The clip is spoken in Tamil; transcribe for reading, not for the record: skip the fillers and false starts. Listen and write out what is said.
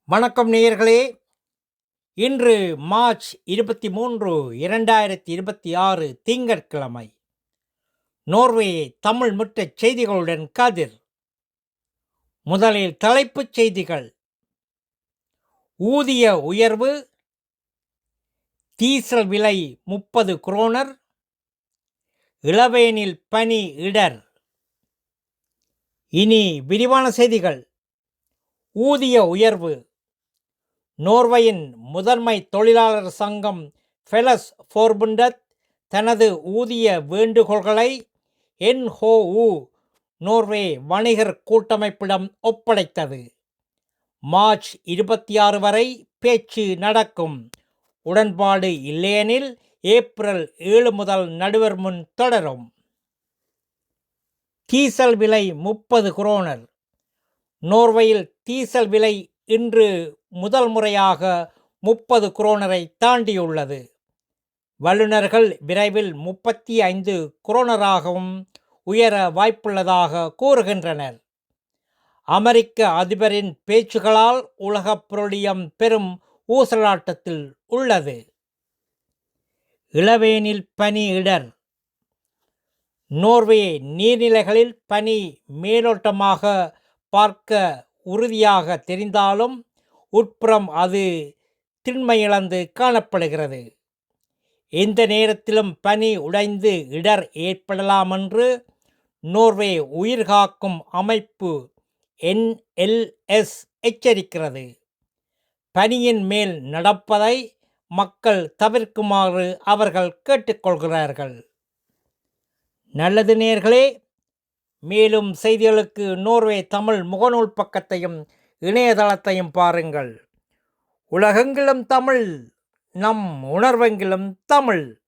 வணக்கம் நேயர்களே. இன்று மார்ச் 23, 2026 திங்கட்கிழமை. நோர்வே தமிழ் முற்றச் செய்திகளுடன் கதிர். முதலில் தலைப்புச் செய்திகள். ஊதிய உயர்வு, டீசல் விலை 30 குரோனர், இளவேனில் பனி இடர். இனி விரிவான செய்திகள். ஊதிய உயர்வு. நோர்வேயின் முதன்மை தொழிலாளர் சங்கம் ஃபெலஸ் ஃபோர்புண்டத் தனது ஊதிய வேண்டுகோள்களை NHO நோர்வே வணிகர் கூட்டமைப்பிடம் ஒப்படைத்தது. மார்ச் 26 வரை பேச்சு நடக்கும். உடன்பாடு இல்லையெனில் ஏப்ரல் 7 முதல் நடுவர் முன் தொடரும். டீசல் விலை 30 குரோனர். நோர்வேயில் டீசல் விலை இன்று முதல் முறையாக 30 குரோனரை தாண்டியுள்ளது. வல்லுநர்கள் விரைவில் 35 குரோனராகவும் உயர வாய்ப்புள்ளதாக கூறுகின்றனர். அமெரிக்க அதிபரின் பேச்சுகளால் உலக பெட்ரோலியம் பெரும் ஊசலாட்டத்தில் உள்ளது. இளவேனில் பனி இடர். நோர்வே நீர்நிலைகளில் பனி மேலோட்டமாக பார்க்க உறுதியாக தெரிந்தாலும் உட்புறம் அது திண்மையிழந்து காணப்படுகிறது. எந்த நேரத்திலும் பனி உடைந்து இடர் ஏற்படலாம் என்று நோர்வே உயிர்காக்கும் அமைப்பு NLS எச்சரிக்கிறது. பனியின் மேல் நடப்பதை மக்கள் தவிர்க்குமாறு அவர்கள் கேட்டுக்கொள்கிறார்கள். நல்லது நேயர்களே. மேலும் செய்திகளுக்கு நோர்வே தமிழ் முகநூல் பக்கத்தையும் இணையதளத்தையும் பாருங்கள். உலகெங்கிலும் தமிழ், நம் உணர்வெங்கிலும் தமிழ்.